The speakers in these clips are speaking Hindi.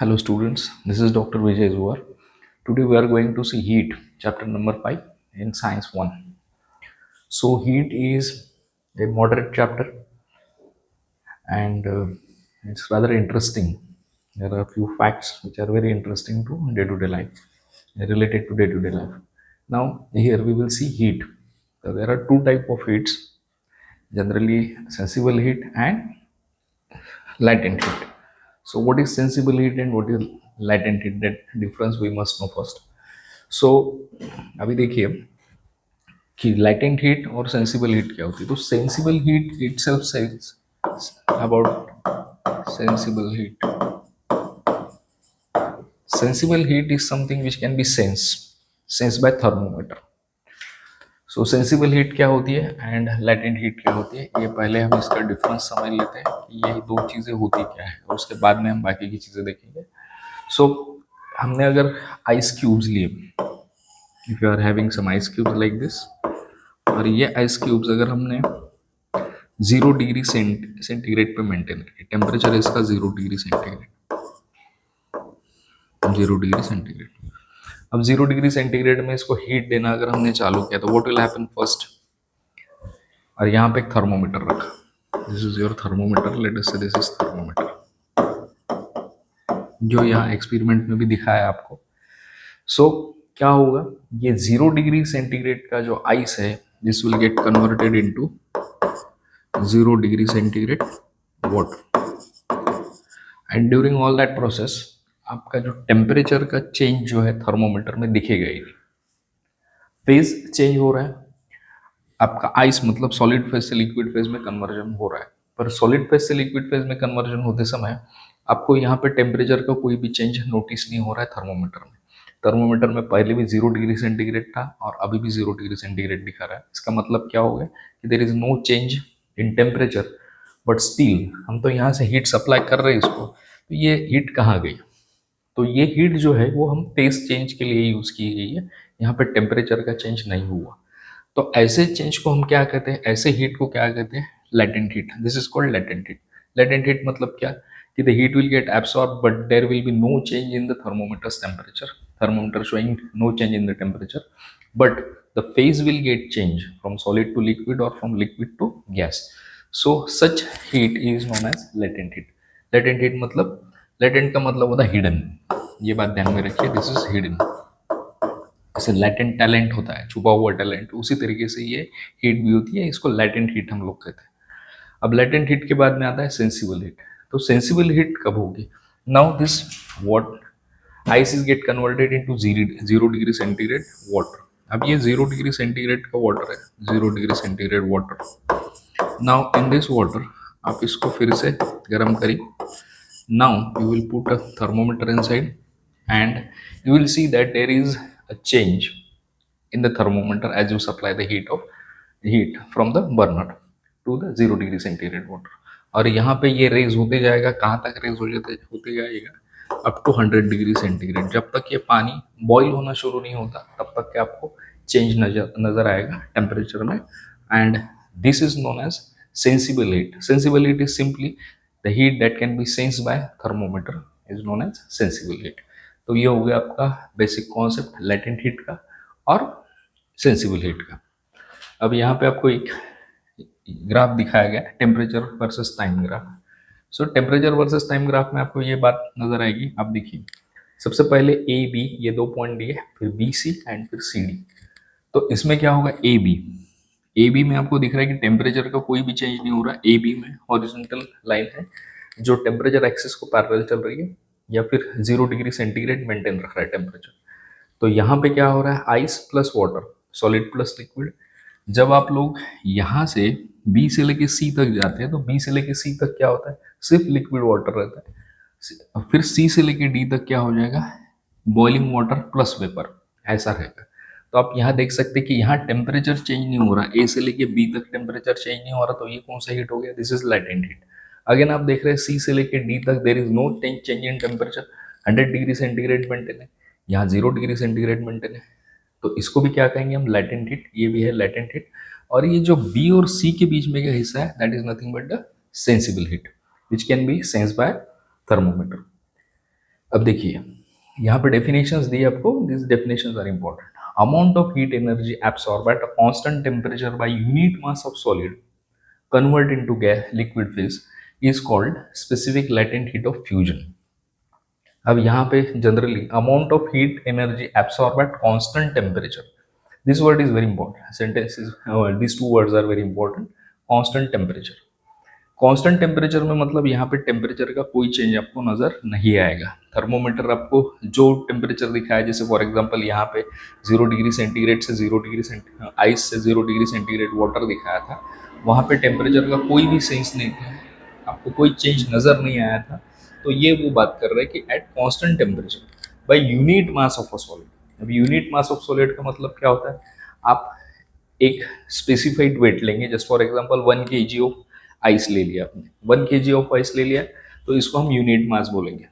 Hello students, this is Dr. Vijay Zuar. Today we are going to see heat, chapter number 5 in science 1. So heat is a moderate chapter and it's rather interesting. There are a few facts which are very interesting to day-to-day life, related to day-to-day life. Now here we will see heat. So there are two type of heats, generally sensible heat and latent heat. So what is sensible heat and what is latent heat? That difference we must know first. सो अभी देखिए कि लैटेंट हीट और सेंसिबल हीट क्या होती है। तो sensible heat itself says about sensible heat is something which can be sense by thermometer. So sensible heat क्या होती है एंड लैटेंट हीट क्या होती है, ये पहले हम इसका डिफरेंस समझ लेते हैं कि ये दो चीज़ें होती क्या है और उसके बाद में हम बाकी की चीज़ें देखेंगे। सो हमने अगर आइस क्यूब्स लिए, if you are having some ice cubes like this, और ये आइस क्यूब्स अगर हमने 0 डिग्री सेंटीग्रेड पे मेंटेन रखे, टेम्परेचर इसका 0 डिग्री सेंटीग्रेड, 0 डिग्री सेंटीग्रेड। अब 0 डिग्री सेंटीग्रेड में इसको हीट देना अगर हमने चालू किया तो व्हाट विल हैपन फर्स्ट, और यहाँ पे एक थर्मोमीटर रखा, this is your thermometer, let us से दिस इज थर्मोमीटर, जो यहाँ एक्सपेरिमेंट में भी दिखाया आपको। सो क्या होगा, ये 0 डिग्री सेंटीग्रेड का जो आइस है this will get converted into 0 degree centigrade water, and during all that process आपका जो टेम्परेचर का चेंज जो है थर्मोमीटर में दिखेगा ही नहीं। फेज चेंज हो रहा है, आपका आइस मतलब सॉलिड फेज से लिक्विड फेज में कन्वर्जन हो रहा है, पर सॉलिड फेज से लिक्विड फेज में कन्वर्जन होते समय आपको यहाँ पे टेम्परेचर का कोई भी चेंज नोटिस नहीं हो रहा है थर्मोमीटर में। थर्मोमीटर में पहले भी 0 डिग्री सेंटीग्रेड था और अभी भी 0 डिग्री सेंटीग्रेड दिखा रहा है। इसका मतलब क्या हो गया कि there is no change in temperature, but still हम तो यहाँ से हीट सप्लाई कर रहे हैं इसको, तो ये हीट कहाँ गई? तो ये हीट जो है वो हम फेज चेंज के लिए यूज की गई है, यहाँ पे टेम्परेचर का चेंज नहीं हुआ। तो ऐसे चेंज को हम क्या कहते हैं, ऐसे हीट को क्या कहते हैं? Latent heat. This is called latent heat. Latent heat मतलब क्या कि the heat will get absorb but there will be no change in the thermometers temperature, thermometer showing no change in the temperature, but the phase will get change from solid to liquid और from liquid to gas. So such heat is known as latent heat. Latent heat मतलब, लेटेंट का मतलब होता है हिडन, ये बात ध्यान में रखिए, दिस इज हिडन। जैसे लैटेंट टैलेंट होता है, छुपा हुआ टैलेंट, उसी तरीके से ये हीट भी होती है, इसको लैटेंट हीट हम लोग कहते हैं। अब लैटेंट हीट के बाद में आता है सेंसिबल हीट। तो सेंसिबल हीट कब होगी? Now this what ice is get converted into 0 degree centigrade water. अब ये 0 डिग्री सेंटीग्रेड का वाटर है, 0 degree centigrade water. Now in this water आप इसको फिर से गर्म करिए। Now you will put a thermometer inside and you will see that there is a change in the thermometer as you supply the heat from the burner to the 0 degree centigrade water. और यहाँ पे ये रेज होते जाएगा, कहाँ तक रेज होते जाएगा? Up to 100 degree centigrade. जब तक ये पानी बॉईल होना शुरू नहीं होता तब तक के आपको चेंज नजर आएगा टेम्परेचर में, and this is known as sensible heat. Sensible heat is simply the heat that can be sense by thermometer is known as sensible heat. तो ये हो गया आपका बेसिक कॉन्सेप्ट लेटेंट हीट का और सेंसिबल हीट का। अब यहाँ पे आपको एक ग्राफ दिखाया गया, टेम्परेचर वर्सेस टाइम ग्राफ। सो टेम्परेचर वर्सेस टाइम ग्राफ में आपको ये बात नजर आएगी। आप देखिए, सबसे पहले ए बी, ये दो पॉइंट दिए, फिर बी सी एंड फिर सी डी। तो इसमें क्या होगा, ए बी में आपको दिख रहा है कि टेम्परेचर का कोई भी चेंज नहीं हो रहा। ए बी में हॉरिजॉन्टल लाइन है जो टेम्परेचर एक्सिस को पैरेलल चल रही है, या फिर 0 डिग्री सेंटीग्रेड मेंटेन रख रहा है टेम्परेचर। तो यहाँ पे क्या हो रहा है, ice plus water, solid plus liquid. जब आप लोग यहाँ से बी से लेके सी तक जाते हैं तो बी से लेके सी तक क्या होता है, सिर्फ लिक्विड वाटर रहता है। फिर सी से लेके डी तक क्या हो जाएगा, बॉइलिंग वाटर प्लस वेपर, ऐसा रहेगा। तो आप यहाँ देख सकते हैं कि यहाँ टेम्परेचर चेंज नहीं हो रहा, ए से लेके बी तक टेम्परेचर चेंज नहीं हो रहा, तो ये कौन सा हीट हो गया, this is latent heat. Again आप देख रहे हैं सी से लेके डी तक there is no change in temperature, 100 degree centigrade maintain है, यहाँ 0 डिग्री सेंटीग्रेड मेंटेन है। तो इसको भी क्या कहेंगे हम, लेटेंट हीट। ये भी है लेटेंट हीट। और ये जो बी और सी के बीच में का हिस्सा है that is nothing but the sensible heat which can be sense by thermometer. अब देखिए यहाँ पे डेफिनेशंस दी है आपको, this definitions are important. Amount of heat energy absorb at a constant temperature by unit mass of solid convert into gas liquid phase is called specific latent heat of fusion. अब यहाँ पे generally amount of heat energy absorb at constant temperature, this word is very important, sentence is this two words are very important. Constant temperature, constant temperature में मतलब यहाँ पे टेम्परेचर का कोई चेंज आपको नजर नहीं आएगा. थर्मोमीटर आपको जो टेम्परेचर दिखाया, जैसे फॉर एग्जांपल यहाँ पे 0 डिग्री सेंटीग्रेड से 0 डिग्री आइस से 0 डिग्री सेंटीग्रेड वाटर दिखाया था, वहाँ पे टेम्परेचर का कोई भी सेंस नहीं था, आपको कोई चेंज नजर नहीं आया था. तो ये वो बात कर रहे हैं कि eight constant temperature by unit mass of a solid. अब यूनिट मास ऑफ सॉलिड का मतलब क्या होता है, आप एक स्पेसिफाइड वेट लेंगे, just for example 1 kg of ice ले लिया आपने, 1 kg ऑफ आइस ले लिया, तो इसको हम यूनिट मास बोलेंगे.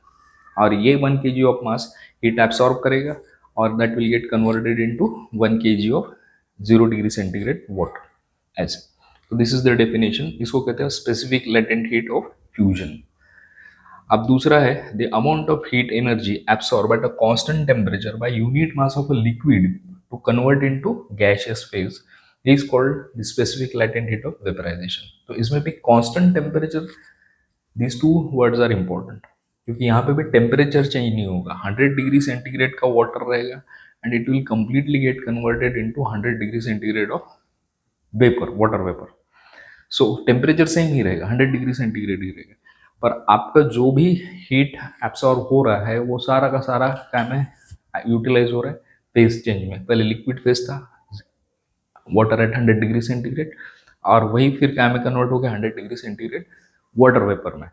और ये 1 kg of mass heat absorb करेगा और that will get converted into 1 kg of 0 degree centigrade water ऐसे. तो दिस इज द डेफिनेशन, इसको कहते हैं specific latent heat of fusion. अब दूसरा है the amount of heat energy absorb at a constant temperature by unit mass of a liquid to convert into gaseous phase is called the specific latent heat of vaporization. तो इसमें भी constant temperature, these two words are important, क्योंकि यहाँ पे भी टेम्परेचर चेंज नहीं होगा. 100 डिग्री सेंटीग्रेड का वाटर रहेगा and it will completely get converted into 100 degree centigrade of vapour, water vapour. So temperature same ही रहेगा, 100 डिग्री सेंटीग्रेड ही रहेगा, पर आपका जो भी हीट एब्सॉर्ब हो रहा है वो सारा का सारा क्या में यूटिलाइज हो रहा है, फेज चेंज में. पहले लिक्विड फेज था, वाटर एट 100 डिग्री सेंटीग्रेड, और वही फिर क्या में कन्वर्ट हो गया 100 डिग्री सेंटीग्रेड वाटर वेपर में.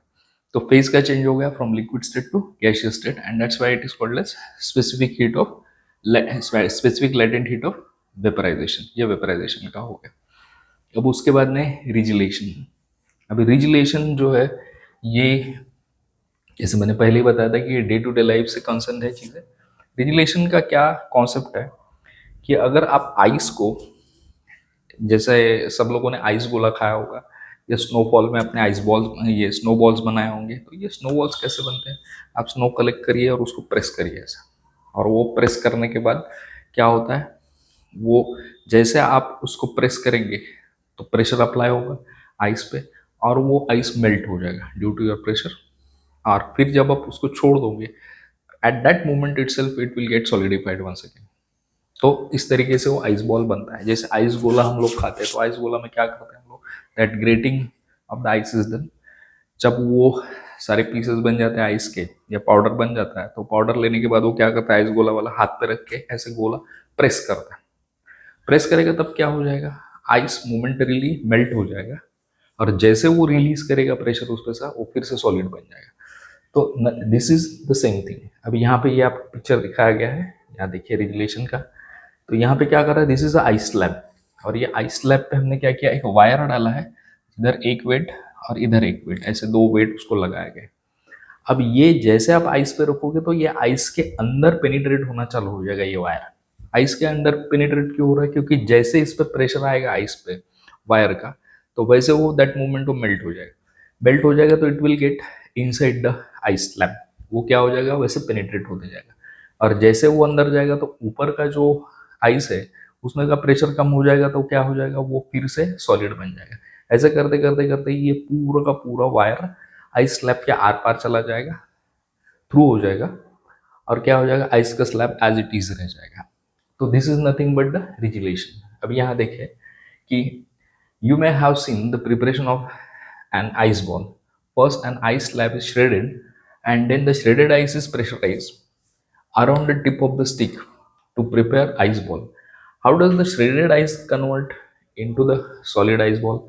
तो फेज का चेंज हो गया from liquid state to gaseous state and that's why it is called as specific heat of specific latent heat of vaporization. ये वेपराइजेशन का हो गया. अब उसके बाद में रिजिलेशन. अभी रिजिलेशन जो है, ये जैसे मैंने पहले ही बताया था कि ये डे टू डे लाइफ से कंसर्न है चीज़ें. रिजिलेशन का क्या कॉन्सेप्ट है कि अगर आप आइस को, जैसे सब लोगों ने आइस गोला खाया होगा या स्नोफॉल में अपने आइस बॉल्स, ये स्नो बॉल्स बनाए होंगे, तो ये स्नो बॉल्स कैसे बनते हैं, आप स्नो कलेक्ट करिए और उसको प्रेस करिए ऐसा, और वो प्रेस करने के बाद क्या होता है, वो जैसे आप उसको प्रेस करेंगे तो प्रेशर अप्लाई होगा आइस पे और वो आइस मेल्ट हो जाएगा ड्यू टू योर प्रेशर. और फिर जब आप उसको छोड़ दोगे, at that moment itself it will get solidified once again. तो इस तरीके से वो आइस बॉल बनता है. जैसे आइस गोला हम लोग खाते हैं, तो आइस गोला में क्या करते हैं हम लोग, that grating of the ice is done. जब वो सारे पीसेस बन जाते हैं आइस के या पाउडर बन जाता है, तो पाउडर लेने के बाद वो क्या करता है, आइस गोला वाला हाथ पे रख के ऐसे गोला प्रेस करता है. प्रेस करेगा तब क्या हो जाएगा, आइस मोमेंटरीली मेल्ट हो जाएगा, और जैसे वो रिलीज करेगा प्रेशर उस पर सा, वो फिर से सॉलिड बन जाएगा. तो this is the same thing. अब यहाँ पे ये आपको पिक्चर दिखाया गया है, यहाँ देखिए रिजुलेशन का. तो यहाँ पे क्या कर रहा है, दिस इज आइस स्लैब, और ये आइस स्लैब पे हमने क्या किया, एक वायर डाला है, इधर एक वेट और इधर एक वेट, ऐसे दो वेट उसको लगाया गया. अब ये जैसे आप आइस पे रखोगे तो ये आइस के अंदर पेनिट्रेट होना चालू हो जाएगा. ये वायर आइस के अंदर पेनिट्रेट क्यों हो रहा है, क्योंकि जैसे इस पर प्रेशर आएगा आइस पे वायर का, तो वैसे वो दैट मोमेंट वो मेल्ट हो जाएगा. मेल्ट हो जाएगा तो it will get inside the ice slab, वो क्या हो जाएगा, वैसे पेनिट्रेट होते जाएगा. और जैसे वो अंदर जाएगा तो ऊपर का जो आइस है उसमें का प्रेशर कम हो जाएगा, तो क्या हो जाएगा, वो फिर से सॉलिड बन जाएगा. ऐसे करते करते करते ये पूरा का पूरा वायर आइस स्लैब के आर पार चला जाएगा, थ्रू हो जाएगा, और क्या हो जाएगा, आइस का स्लैब एज इट इज रह जाएगा. तो this is nothing but the regelation. अब यहाँ देखें कि you may have seen the preparation of an ice ball. First, an ice slab is shredded, and then the shredded ice is pressurized around the tip of the stick to prepare ice ball. How does the shredded ice convert into the solid ice ball?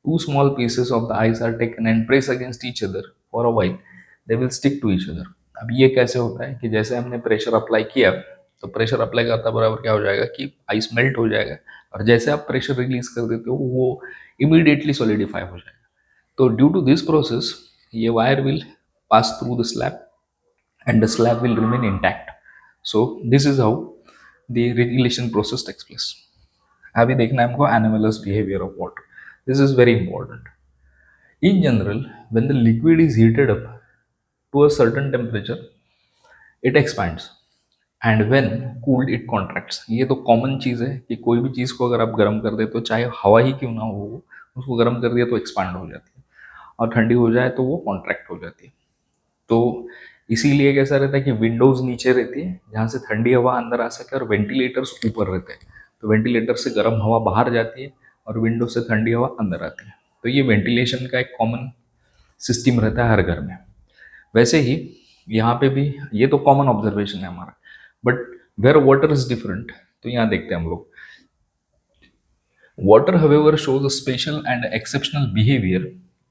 Two small pieces of the ice are taken and pressed against each other for a while. They will stick to each other. अब ये कैसे होता है कि जैसे हमने प्रेशर अप्लाई किया, तो प्रेशर अप्लाई करता बराबर क्या हो जाएगा कि आइस मेल्ट हो जाएगा, और जैसे आप प्रेशर रिलीज कर देते हो वो इमीडिएटली सॉलिडिफाई हो जाएगा. तो ड्यू टू दिस प्रोसेस ये wire will pass through the slab and the slab will remain intact. So this is how the regulation process takes place. अभी देखना है हमको anomalous behavior of water. This is very important. In general, when the liquid is heated up to a certain temperature, it expands and when cooled it contracts. ये तो कॉमन चीज़ है कि कोई भी चीज़ को अगर आप गर्म कर दे तो चाहे हवा ही क्यों ना हो, उसको गर्म कर दिया तो एक्सपांड हो जाती है, और ठंडी हो जाए तो वो कॉन्ट्रैक्ट हो जाती है। तो इसीलिए कैसा रहता है कि विंडोज नीचे रहती है जहाँ से ठंडी हवा अंदर आ सके, और वेंटिलेटर्स ऊपर रहते हैं, तो वेंटिलेटर से गर्म हवा बाहर जाती है और विंडो से ठंडी हवा अंदर आती है। तो ये वेंटिलेशन का एक कॉमन सिस्टम रहता है हर घर में। वैसे ही यहाँ पे भी ये तो कॉमन ऑब्जर्वेशन है हमारा, but where water is different. तो यहाँ देखते हैं हम लोग, water however shows a special and exceptional behavior.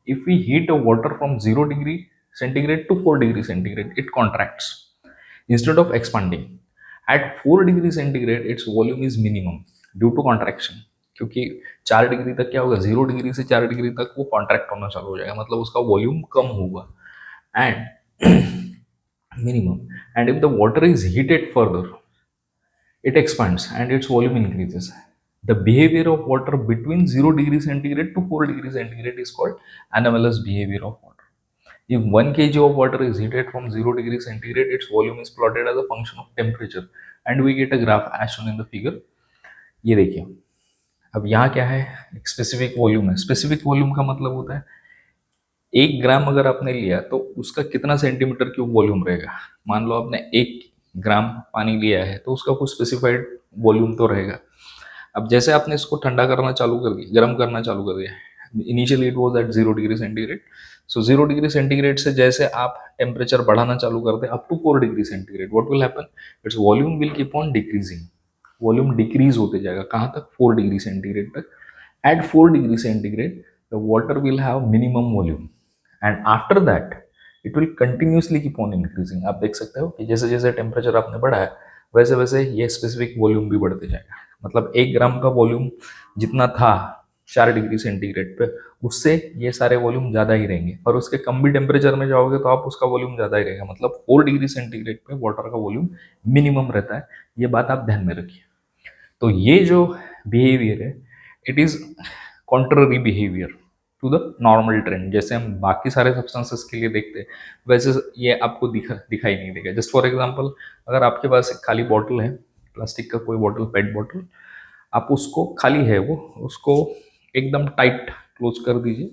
If we heat a water from 0 degree centigrade to 4 degree centigrade, it contracts instead of expanding. At 4 degree centigrade its volume is minimum due to contraction, क्योंकि 4 डिग्री तक क्या होगा, 0 डिग्री से 4 डिग्री तक वो कॉन्ट्रैक्ट होना चालू हो जाएगा, मतलब उसका वॉल्यूम कम होगा। And minimum, and if the water is heated further it expands and its volume increases. The behavior of water between 0 degree centigrade to 4 degree centigrade is called anomalous behavior of water. If 1 kg of water is heated from 0 degree centigrade, its volume is plotted as a function of temperature, and we get a graph as shown in the figure. ये देखिए, अब यहाँ क्या है, एक स्पेसिफिक वॉल्यूम है। स्पेसिफिक वॉल्यूम का मतलब होता है 1 ग्राम अगर आपने लिया तो उसका कितना सेंटीमीटर क्यूब वॉल्यूम रहेगा। मान लो आपने 1 ग्राम पानी लिया है तो उसका कुछ स्पेसिफाइड वॉल्यूम तो रहेगा। अब जैसे आपने इसको ठंडा करना चालू कर दिया, गर्म करना चालू कर दिया, initially it was at 0 degree centigrade, so 0 degree centigrade से जैसे आप टेम्परेचर बढ़ाना चालू कर दे up to 4 degree centigrade, what will happen, its volume will keep on decreasing. Volume decrease होते जाएगा, कहाँ तक, 4 डिग्री सेंटीग्रेड तक। At 4 degree centigrade the water will have minimum volume, and after that it will continuously keep on increasing. आप देख सकते हो कि जैसे जैसे टेम्परेचर आपने बढ़ाया वैसे वैसे ये स्पेसिफिक वॉल्यूम भी बढ़ते जाएगा। मतलब 1 ग्राम का वॉल्यूम जितना था 4 डिग्री सेंटीग्रेड पे, उससे ये सारे वॉल्यूम ज़्यादा ही रहेंगे, और उसके कम भी टेम्परेचर में जाओगे तो आप उसका वॉल्यूम ज़्यादा ही रहेगा। मतलब 4 डिग्री सेंटीग्रेड पे वाटर का वॉल्यूम मिनिमम रहता है, ये बात आप ध्यान में रखिए। तो ये जो बिहेवियर है it is contrary behaviour to the normal trend. जैसे हम बाकी सारे सब्सटेंसेस के लिए देखते हैं वैसे ये आपको दिखाई नहीं देगा। जस्ट फॉर एग्जांपल, अगर आपके पास एक खाली बॉटल है, प्लास्टिक का कोई बॉटल, पेट बॉटल, आप उसको, खाली है वो, उसको एकदम टाइट क्लोज कर दीजिए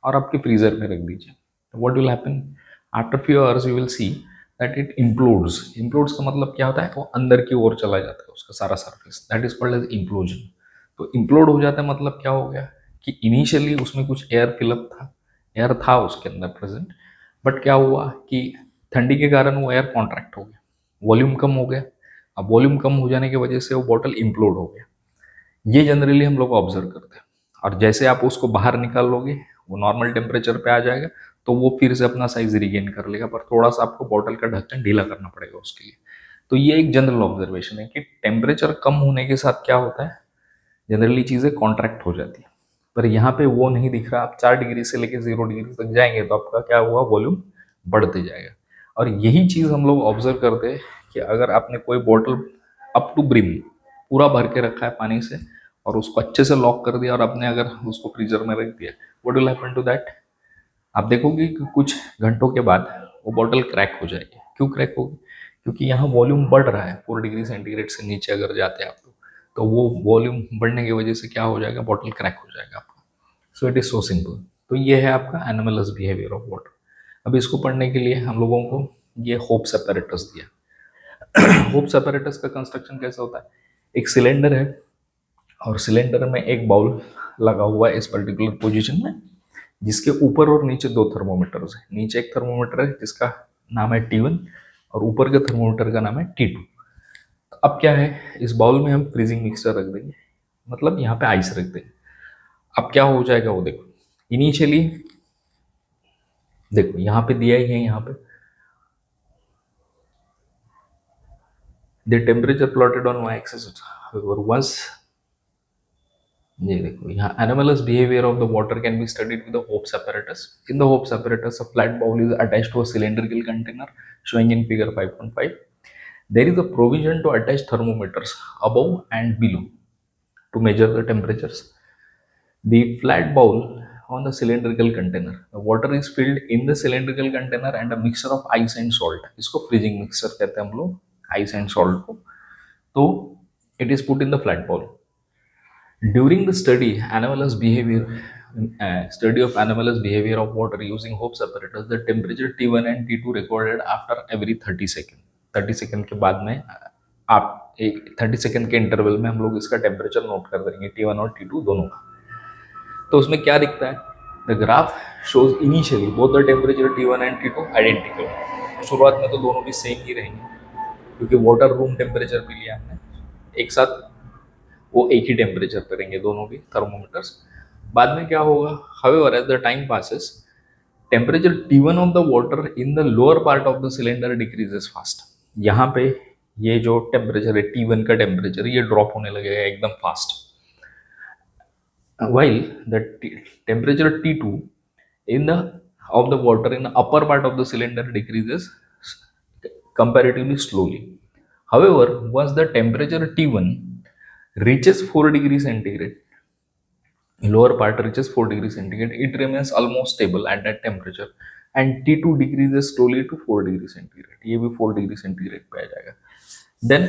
और आपके फ्रीजर में रख दीजिए। What will happen, after few hours you will see that it implodes. Implodes का मतलब क्या होता है, वो अंदर की ओर चला जाता है उसका सारा surface, that is called as implosion. तो इम्प्लोड हो जाता है मतलब क्या हो गया कि इनिशियली उसमें कुछ एयर फिलअप था, एयर था उसके अंदर प्रेजेंट, बट क्या हुआ कि ठंडी के कारण वो एयर कॉन्ट्रैक्ट हो गया, वॉल्यूम कम हो गया। अब वॉल्यूम कम हो जाने की वजह से वो बॉटल इम्प्लोड हो गया। ये जनरली हम लोग ऑब्जर्व करते हैं, और जैसे आप उसको बाहर निकाल लोगे वो नॉर्मल टेम्परेचर पे आ जाएगा, तो वो फिर से अपना साइज रिगेन कर लेगा, पर थोड़ा सा आपको बॉटल का ढक्कन ढीला करना पड़ेगा उसके लिए। तो ये एक जनरल ऑब्जर्वेशन है कि टेम्परेचर कम होने के साथ क्या होता है, जनरली चीज़ें कॉन्ट्रैक्ट हो जाती है। पर यहाँ पे वो नहीं दिख रहा। आप 4 डिग्री से लेके 0 डिग्री तक जाएंगे तो आपका क्या हुआ, वॉल्यूम बढ़ते जाएगा। और यही चीज़ हम लोग ऑब्जर्व करते हैं कि अगर आपने कोई बॉटल अप टू ब्रिम पूरा भर के रखा है पानी से और उसको अच्छे से लॉक कर दिया और आपने अगर उसको फ्रीजर में रख दिया, what will happen to that, आप देखोगे कि कुछ घंटों के बाद वो बॉटल क्रैक हो जाएगी। क्यों क्रैक होगी, क्योंकि यहाँ वॉल्यूम बढ़ रहा है। 4 डिग्री सेंटीग्रेड से नीचे अगर जाते हैं आप तो वो वॉल्यूम बढ़ने की वजह से क्या हो जाएगा, बॉटल क्रैक हो जाएगा आपका। So it is so simple. तो ये है आपका एनोमलस बिहेवियर ऑफ वाटर। अब इसको पढ़ने के लिए हम लोगों को ये होप्स apparatus दिया। होप्स apparatus का कंस्ट्रक्शन कैसा होता है, एक सिलेंडर है और सिलेंडर में एक बाउल लगा हुआ है इस पर्टिकुलर पोजीशन में, जिसके ऊपर और नीचे 2 थर्मोमीटर्स है। नीचे एक थर्मोमीटर है जिसका नाम है T1 और ऊपर के थर्मोमीटर का नाम है T2। अब क्या है, इस बाउल में हम फ्रीजिंग मिक्सचर रख देंगे, मतलब यहाँ पे आइस रख देंगे। अब क्या हो जाएगा वो देखो, इनिशियली देखो यहाँ पे दिया ही है, यहाँ पे the temperature plotted on Y axis once, ये देखो यहाँ anomalous behaviour of the water can be studied with the Hope's apparatus. In the Hope's apparatus, a flat bowl is attached to a cylindrical container showing in figure 5.5. There is a provision to attach thermometers above and below to measure the temperatures. The flat bowl on the cylindrical container. The water is filled in the cylindrical container and a mixture of ice and salt. इसको freezing mixture कहते हैं हम लोग, ice and salt को. तो it is put in the flat bowl. During the study of anomalous behavior of water using Hope separators, the temperature T1 and T2 recorded after every 30 second. 30 second के बाद में आप एक 30 सेकेंड के इंटरवल में हम लोग इसका टेम्परेचर नोट कर देंगे T1 और T2 दोनों का. तो उसमें क्या दिखता है? The graph shows initially both the temperature T1 and T2 identical. शुरुआत में तो दोनों भी सेम ही रहेंगे क्योंकि वाटर रूम टेम्परेचर भी लिया हमने, एक साथ वो एक ही टेम्परेचर पे रहेंगे दोनों भी थर्मोमीटर्स. बाद में क्या होगा? However as the time passes, temperature T1 of the water in the lower part of the cylinder decreases fast. यहाँ पे ये जो टेम्परेचर है T1 का टेम्परेचर, ये ड्रॉप होने लगेगा एकदम fast. while the temperature T2 in the of the water in the upper part of the cylinder decreases comparatively slowly. However, once the temperature T1 reaches 4 degrees centigrade, lower part reaches 4 degrees centigrade, it remains almost stable at that temperature and T2 decreases slowly to 4 degrees centigrade. ये भी 4 degrees centigrade पे आ जाएगा. Then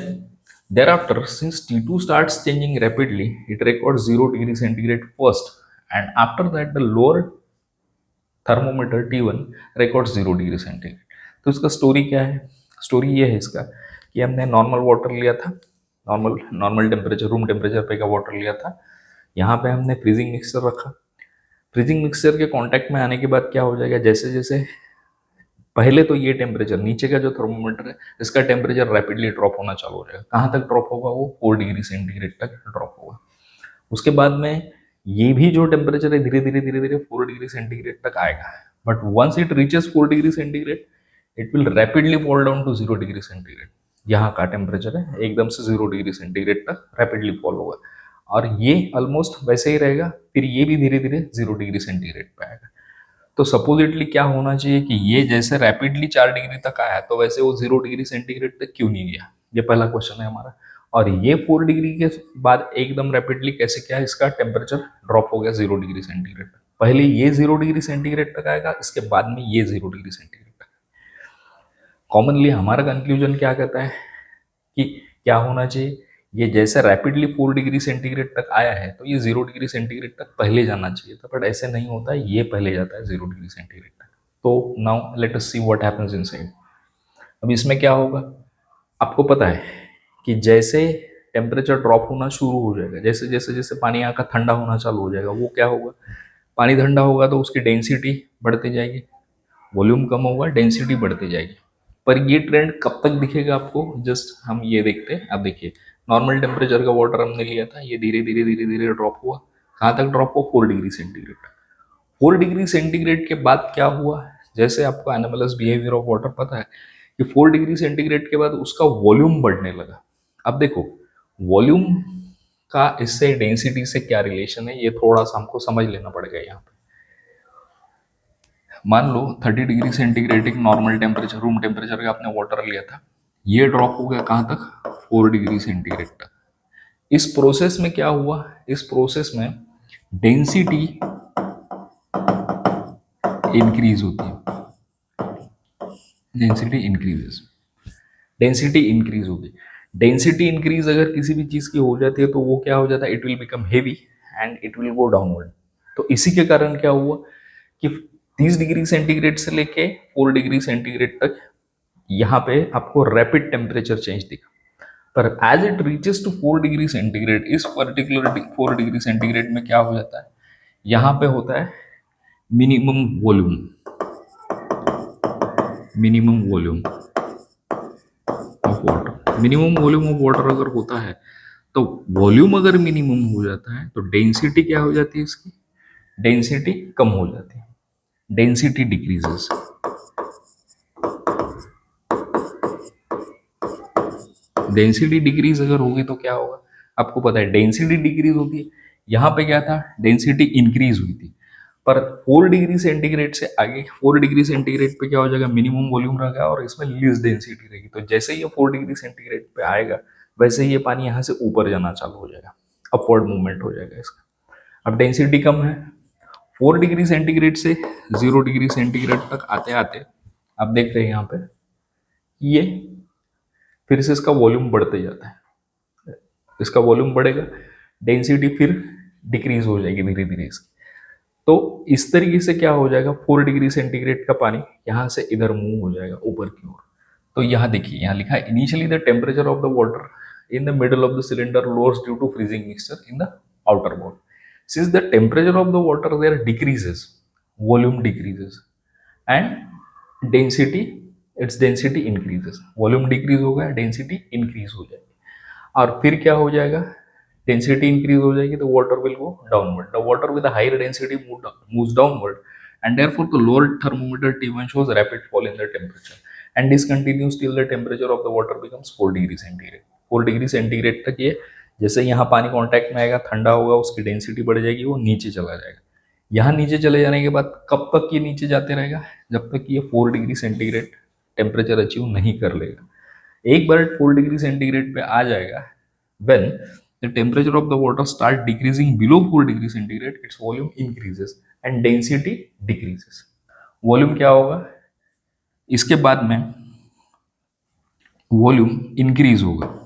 thereafter, since T2 starts changing rapidly, it records 0 degree centigrade first, and after that the lower thermometer T1 records 0 degree centigrade. तो इसका स्टोरी क्या है? स्टोरी ये है इसका कि हमने नॉर्मल वाटर लिया था, नॉर्मल टेम्परेचर रूम टेम्परेचर पे का वाटर लिया था. यहाँ पे हमने फ्रीजिंग मिक्सचर रखा. फ्रीजिंग मिक्सचर के कांटेक्ट में आने के बाद क्या हो जाएगा? जैसे जैसे पहले तो ये टेम्परेचर नीचे का जो थर्मोमीटर है इसका टेम्परेचर रैपिडली ड्रॉप होना चालू हो जाएगा. कहाँ तक ड्रॉप होगा? वो 4 डिग्री सेंटीग्रेड तक ड्रॉप होगा. उसके बाद में ये भी जो टेम्परेचर है धीरे धीरे 4 डिग्री सेंटीग्रेड तक आएगा. But once it reaches 4 degree centigrade, it will rapidly fall down to 0 degree centigrade. यहाँ का टेम्परेचर है एकदम से 0 डिग्री सेंटीग्रेड तक रैपिडली फॉल होगा और ये ऑलमोस्ट वैसे ही रहेगा. फिर ये भी धीरे धीरे 0 डिग्री सेंटीग्रेड पे आएगा. तो सपोजिटली क्या होना चाहिए कि ये जैसे रैपिडली 4 डिग्री तक आया तो वैसे वो 0 डिग्री सेंटीग्रेड तक क्यों नहीं गया? ये पहला क्वेश्चन है हमारा. और ये 4 डिग्री के बाद एकदम रैपिडली कैसे क्या इसका टेम्परेचर ड्रॉप हो गया 0 डिग्री सेंटीग्रेड तक? पहले ये 0 डिग्री सेंटीग्रेड तक आएगा, इसके बाद में ये 0 डिग्री सेंटीग्रेड तक. कॉमनली हमारा कंक्लूजन क्या कहता है कि क्या होना चाहिए? ये जैसे रैपिडली 4 डिग्री सेंटीग्रेड तक आया है तो ये 0 डिग्री सेंटीग्रेड तक पहले जाना चाहिए था, बट ऐसे नहीं होता है, ये पहले जाता है 0 डिग्री सेंटीग्रेड तक. तो now let us see what happens inside. अब इसमें क्या होगा? आपको पता है कि जैसे टेम्परेचर ड्रॉप होना शुरू हो जाएगा, जैसे जैसे जैसे पानी यहाँ का ठंडा होना चालू हो जाएगा, वो क्या होगा? पानी ठंडा होगा तो उसकी डेंसिटी बढ़ती जाएगी, वॉल्यूम कम होगा, डेंसिटी बढ़ती जाएगी. पर ये ट्रेंड कब तक दिखेगा आपको? जस्ट हम ये देखते हैं. अब देखिए, नॉर्मल टेम्परेचर का वाटर हमने लिया था, ये धीरे धीरे ड्रॉप हुआ. कहाँ तक ड्रॉप हुआ? 4 डिग्री सेंटीग्रेड. 4 डिग्री सेंटीग्रेड के बाद क्या हुआ? जैसे आपको एनोमलस बिहेवियर ऑफ वाटर पता है कि 4 डिग्री सेंटीग्रेड के बाद उसका वॉल्यूम बढ़ने लगा. अब देखो, वॉल्यूम का इससे डेंसिटी से क्या रिलेशन है, ये थोड़ा सा हमको समझ लेना पड़ेगा यहाँ पे. मान लो 30 डिग्री सेंटीग्रेड एक नॉर्मल टेम्परेचर रूम टेम्परेचर का आपने वाटर लिया था, ये ड्रॉप हो गया कहाँ तक? 4 डिग्री सेंटीग्रेड तक. इस प्रोसेस में क्या हुआ? इस प्रोसेस में डेंसिटी इंक्रीज होती है. डेंसिटी इंक्रीज होगी. डेंसिटी इंक्रीज अगर किसी भी चीज की हो जाती है तो वो क्या हो जाता है? It will become heavy and it will go downward. तो इसी के कारण क्या हुआ कि 30 डिग्री सेंटीग्रेड से लेके 4 डिग्री सेंटीग्रेड तक यहाँ पे आपको रैपिड टेम्परेचर चेंज दिखा. पर as it reaches to 4 degree centigrade, इस पर्टिकुलर 4 डिग्री सेंटीग्रेड में क्या हो जाता है? यहाँ पे होता है minimum volume of water. Minimum volume of water अगर होता है तो वॉल्यूम अगर मिनिमम हो जाता है तो डेंसिटी क्या हो जाती है? इसकी डेंसिटी कम हो जाती है. Density decreases. डेंसिटी डिक्रीज अगर होगी तो क्या होगा? आपको पता है डेंसिटी डिक्रीज होती है. यहाँ पे क्या था? डेंसिटी इंक्रीज हुई थी. पर 4 डिग्री सेंटीग्रेड से आगे 4 डिग्री सेंटीग्रेड पे क्या हो जाएगा? मिनिमम वॉल्यूम रहेगा और इसमें लीस्ट डेंसिटी रहेगी. तो जैसे ही ये 4 डिग्री सेंटीग्रेड पे आएगा वैसे ही ये पानी यहाँ से ऊपर जाना चालू हो जाएगा, अपवर्ड मूवमेंट हो जाएगा इसका. अब डेंसिटी कम है, 4 डिग्री सेंटीग्रेड से 0 डिग्री सेंटीग्रेड तक आते आते आप देख रहे हैं यहाँ पे ये फिर से इसका वॉल्यूम बढ़ते जाता है, इसका वॉल्यूम बढ़ेगा, डेंसिटी फिर डिक्रीज हो जाएगी धीरे धीरे इसकी। तो इस तरीके से क्या हो जाएगा, 4 डिग्री सेंटीग्रेड का पानी यहाँ से इधर मूव हो जाएगा ऊपर की ओर। तो यहाँ देखिए, यहाँ लिखा है initially the temperature of the water in the middle of the cylinder lowers due to freezing mixture in the outer wall. Since the temperature of the water there decreases, volume decreases and density, its density increases। volume decrease होगा, density increase हो जाएगी, और फिर क्या हो जाएगा, density increase हो जाएगी तो water will go downward। the water with a higher density moves downward and therefore the lower thermometer T1 shows rapid fall in the temperature and this continues till the temperature of the water becomes 4 degree centigrade. 4 degree centigrade तक ये, जैसे यहाँ पानी कांटेक्ट में आएगा, ठंडा होगा, उसकी डेंसिटी बढ़ जाएगी, वो नीचे चला जाएगा। यहाँ नीचे चले जाने के बाद कब तक ये नीचे जाते रहेगा, जब तक ये 4 डिग्री सेंटीग्रेड टेम्परेचर अचीव नहीं कर लेगा। एक बार 4 डिग्री सेंटीग्रेड पे आ जाएगा, when the temperature of the water start decreasing below 4 degree centigrade, its volume increases and density decreases। Volume क्या होगा, इसके बाद में वॉल्यूम इंक्रीज होगा,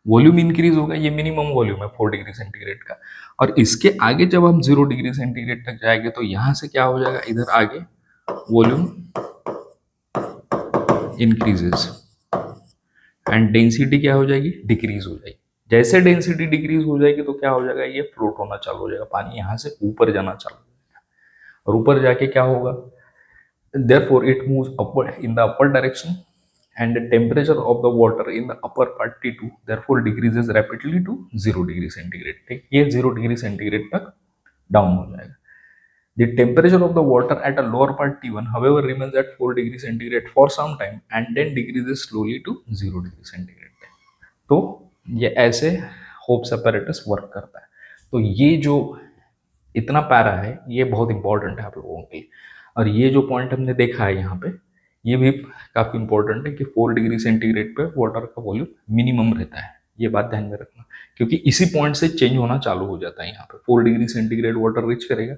वॉल्यूम इंक्रीज होगा, ये मिनिमम वॉल्यूम है 4 डिग्री सेंटीग्रेड का। और इसके आगे जब हम 0 डिग्री सेंटीग्रेड तक जाएंगे तो यहां से क्या हो जाएगा, इधर आगे वॉल्यूम इंक्रीजेस एंड डेंसिटी क्या हो जाएगी, डिक्रीज हो जाएगी। जैसे डेंसिटी डिक्रीज हो जाएगी तो क्या हो जाएगा, ये फ्लोट होना चालू हो जाएगा, पानी यहां से ऊपर जाना चालू हो जाएगा। और ऊपर जाके क्या होगा, therefore it moves upward in the upward direction and the temperature of the water in the upper part T2 therefore decreases rapidly to 0 degree centigrade. ठीक, ये 0 डिग्री सेंटीग्रेड तक डाउन हो जाएगा। The temperature of the water at a lower part T1 however remains at 4 degree centigrade for some time and then decreases slowly to 0 degree centigrade. तो ये ऐसे होप्स apparatus वर्क करता है। तो ये जो इतना पैरा है ये बहुत इंपॉर्टेंट है आप लोगों के लिए। और ये जो पॉइंट हमने देखा है यहाँ पे, ये भी काफ़ी इंपॉर्टेंट है कि 4 डिग्री सेंटीग्रेड पे वाटर का वॉल्यूम मिनिमम रहता है, ये बात ध्यान में रखना, क्योंकि इसी पॉइंट से चेंज होना चालू हो जाता है। यहाँ पे 4 डिग्री सेंटीग्रेड वाटर रीच करेगा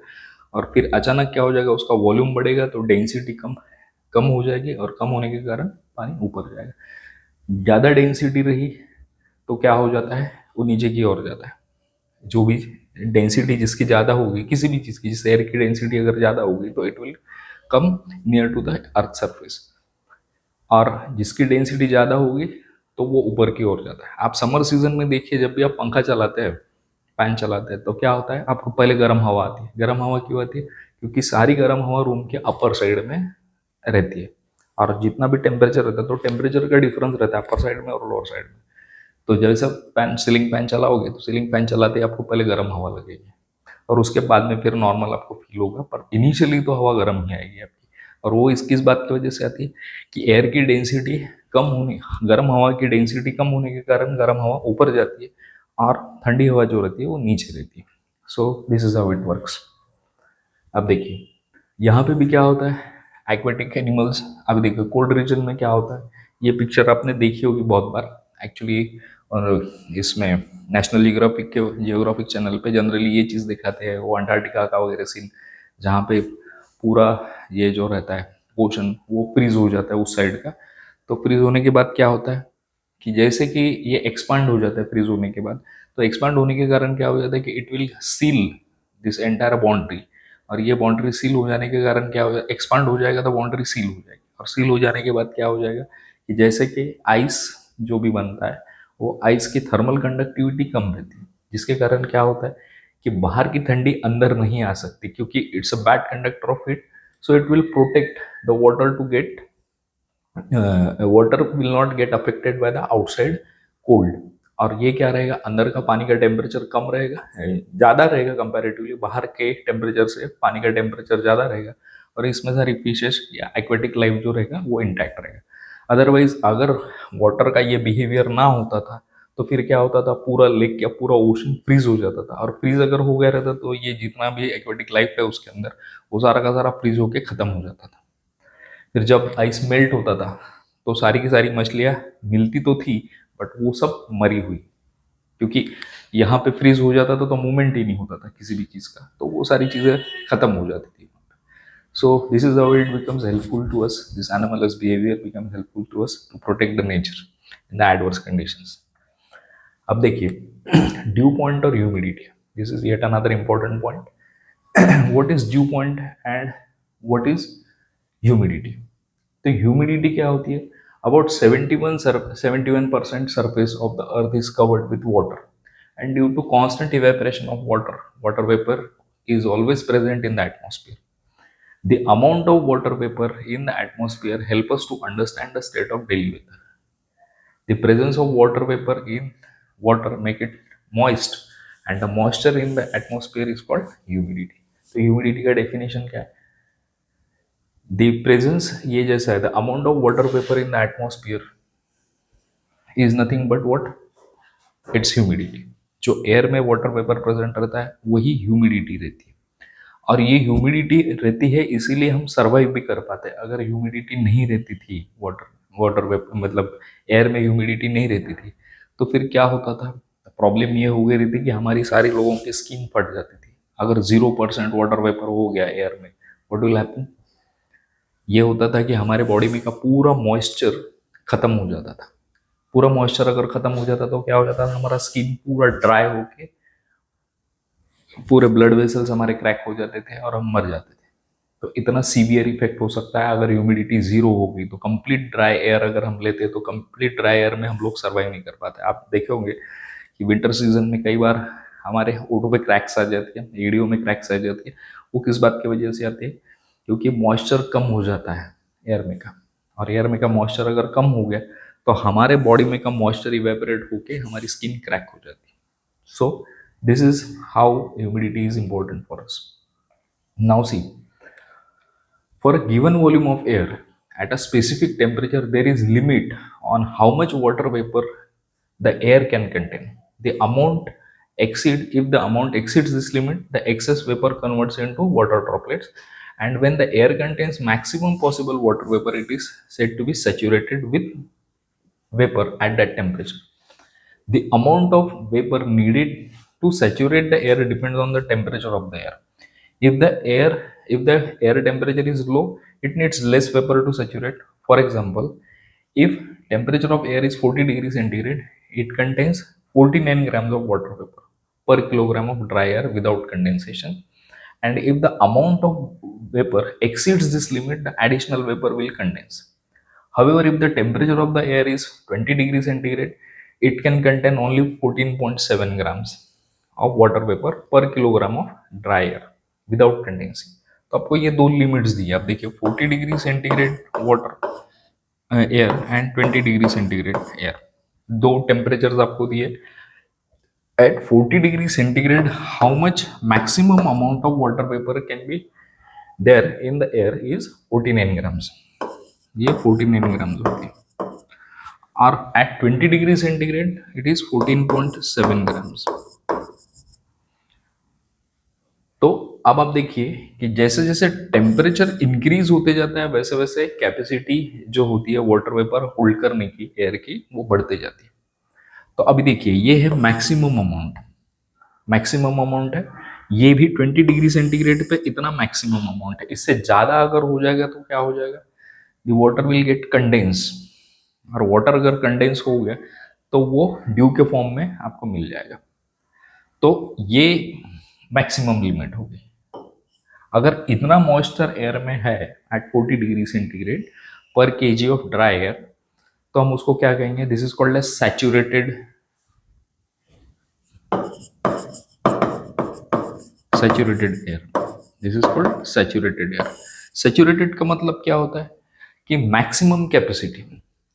और फिर अचानक क्या हो जाएगा, उसका वॉल्यूम बढ़ेगा तो डेंसिटी कम कम हो जाएगी और कम होने के कारण पानी ऊपर जाएगा। ज़्यादा डेंसिटी रही तो क्या हो जाता है, वो नीचे की ओर जाता है। जो भी डेंसिटी जिसकी ज़्यादा होगी किसी भी चीज़ की, जैसे एयर की डेंसिटी अगर ज़्यादा होगी तो it will come near to the earth surface, और जिसकी डेंसिटी ज़्यादा होगी तो वो ऊपर की ओर जाता है। आप समर सीजन में देखिए, जब भी आप पंखा चलाते हैं, फैन चलाते हैं, तो क्या होता है, आपको पहले गर्म हवा आती है। गर्म हवा क्यों आती है, क्योंकि सारी गर्म हवा रूम के अपर साइड में रहती है, और जितना भी टेम्परेचर रहता है तो टेम्परेचर का डिफरेंस रहता है अपर साइड में और लोअर साइड में। तो जैसे फैन, सीलिंग फैन चलाओगे तो सीलिंग फैन चलाते ही आपको पहले गर्म हवा लगेगी और उसके बाद में फिर नॉर्मल आपको फील होगा, पर इनिशियली तो हवा गर्म ही आएगी आपकी। और वो किस बात की वजह से आती है कि एयर की डेंसिटी कम होने, गर्म हवा की डेंसिटी कम होने के कारण गर्म हवा ऊपर जाती है और ठंडी हवा जो रहती है वो नीचे रहती है। So this is how it works. अब देखिए यहाँ पे भी क्या होता है, एक्वेटिक एनिमल्स। अब देखिए कोल्ड रीजन में क्या होता है, ये पिक्चर आपने देखी होगी बहुत बार एक्चुअली, और इसमें नेशनल जियोग्राफिक के जियोग्राफिक चैनल पे जनरली ये चीज़ दिखाते हैं, वो अंटार्कटिका का वगैरह सीन, जहाँ पे पूरा ये जो रहता है ओशन वो फ्रीज हो जाता है उस साइड का। तो फ्रीज होने के बाद क्या होता है कि जैसे कि ये एक्सपांड हो जाता है फ्रीज होने के बाद, तो एक्सपांड होने के कारण क्या हो जाता है कि it will seal this entire boundary, और ये बाउंड्री सील हो जाने के कारण क्या हो जाएगा, एक्सपांड हो जाएगा तो बाउंड्री सील हो जाएगी, और सील हो जाने के बाद क्या हो जाएगा कि जैसे कि आइस जो भी बनता है वो आइस की थर्मल कंडक्टिविटी कम रहती है, जिसके कारण क्या होता है कि बाहर की ठंडी अंदर नहीं आ सकती, क्योंकि it's a bad conductor of heat, so it will protect the water to get, water will not get affected by the outside cold. और ये क्या रहेगा, अंदर का पानी का टेम्परेचर कम रहेगा, ज़्यादा रहेगा कंपैरेटिवली, बाहर के टेम्परेचर से पानी का टेम्परेचर ज़्यादा रहेगा, और इसमें सारी फिशेस या एक्वेटिक लाइफ जो रहेगा वो इंटैक्ट रहेगा। अदरवाइज अगर वाटर का ये बिहेवियर ना होता था तो फिर क्या होता था, पूरा लेक या पूरा ओशन फ्रीज हो जाता था, और फ्रीज अगर हो गया रहता तो ये जितना भी एक्वेटिक लाइफ है उसके अंदर वो सारा का सारा फ्रीज होके खत्म हो जाता था। फिर जब आइस मेल्ट होता था तो सारी की सारी मछलियाँ मिलती तो थी बट वो सब मरी हुई, क्योंकि यहाँ पे फ्रीज हो जाता था तो मूवमेंट ही नहीं होता था किसी भी चीज़ का, तो वो सारी चीज़ें खत्म हो जाती थी. So this is how it becomes helpful to us. This anomalous behavior becomes helpful to us to protect the nature in the adverse conditions. अब देखिए ड्यू पॉइंट और humidity, this is yet another important point. What is due point and what is humidity? तो ह्यूमिडिटी क्या होती है? About 71% surface of the earth is covered with water, and due to constant evaporation of water vapor is always present in the atmosphere. The amount of water vapor in the atmosphere help us to understand the state of daily weather. The presence of water vapor in water make it moist, and the moisture in the atmosphere is called humidity. तो humidity का definition क्या है? The presence ये जैसा है, the amount of water vapor in the atmosphere is nothing but what? It's humidity. जो एयर में वाटर वेपर प्रेजेंट रहता है वही ह्यूमिडिटी रहती है. और ये ह्यूमिडिटी रहती है इसीलिए हम सर्वाइव भी कर पाते हैं. अगर ह्यूमिडिटी नहीं रहती थी, वाटर वाटर वेपर मतलब एयर में ह्यूमिडिटी नहीं रहती थी, तो फिर क्या होता था? प्रॉब्लम ये हो गई थी कि हमारी सारी लोगों की स्किन फट जाती थी. अगर 0% वाटर वेपर हो गया एयर में, व्हाट विल हैपन? ये होता था कि हमारे बॉडी में का पूरा मॉइस्चर खत्म हो जाता था. पूरा मॉइस्चर अगर खत्म हो जाता तो क्या हो जाता था? हमारा स्किन पूरा ड्राई होके पूरे ब्लड वेसल्स हमारे क्रैक हो जाते थे और हम मर जाते थे. तो इतना सीवियर इफेक्ट हो सकता है अगर ह्यूमिडिटी जीरो होगी तो. कंप्लीट ड्राई एयर अगर हम लेते तो कंप्लीट ड्राई एयर में हम लोग सर्वाइव नहीं कर पाते. आप देखे होंगे कि विंटर सीजन में कई बार हमारे ओठों पे क्रैक्स आ जाती है, एड़ियों में क्रैक्स आ जाती है. वो किस बात की वजह से आती है? क्योंकि मॉइस्चर कम हो जाता है एयर में का, और एयर में का मॉइस्चर अगर कम हो गया तो हमारे बॉडी में का मॉइस्चर इवेपोरेट होके हमारी स्किन क्रैक हो जाती है. So this is how humidity is important for us. Now see, for a given volume of air at a specific temperature, there is limit on how much water vapor the air can contain. The amount if the amount exceeds this limit, the excess vapor converts into water droplets. And when the air contains maximum possible water vapor, it is said to be saturated with vapor at that temperature. The amount of vapor needed to saturate the air depends on the temperature of the air. If the air temperature is low, it needs less vapor to saturate. For example, if temperature of air is 40 degrees centigrade, it contains 49 grams of water vapor per kilogram of dry air without condensation. And if the amount of vapor exceeds this limit, the additional vapor will condense. However, if the temperature of the air is 20 degrees centigrade, it can contain only 14.7 grams of water vapor per kilogram of dry air without condensing. तो आपको ये दो लिमिट्स दी है. आप देखिए 40 degree centigrade water air and 20 degree centigrade air, दो टेम्परेचर्स आपको दिए. At 40 degree centigrade, how much maximum amount of water vapor can be there in the air is 49 grams. ये 49 grams होती है. और at 20 degree centigrade it is 14.7 grams. तो अब आप देखिए कि जैसे जैसे टेम्परेचर इंक्रीज होते जाता है वैसे वैसे कैपेसिटी जो होती है वाटर वेपर होल्ड करने की एयर की वो बढ़ते जाती है. तो अभी देखिए ये है मैक्सिमम अमाउंट. मैक्सिमम अमाउंट है ये भी 20 डिग्री सेंटीग्रेड पे इतना मैक्सिमम अमाउंट है. इससे ज़्यादा अगर हो जाएगा तो क्या हो जाएगा? The water will get condense, और वाटर अगर कंडेंस हो गया तो वो ड्यू के फॉर्म में आपको मिल जाएगा. तो ये मैक्सिमम लिमिट होगी. अगर इतना मॉइस्चर एयर में है at 40 degree centigrade per KG of dry air, तो हम उसको क्या कहेंगे? This is called as saturated air. This is called saturated air. Saturated का मतलब क्या होता है? कि मैक्सिमम कैपेसिटी.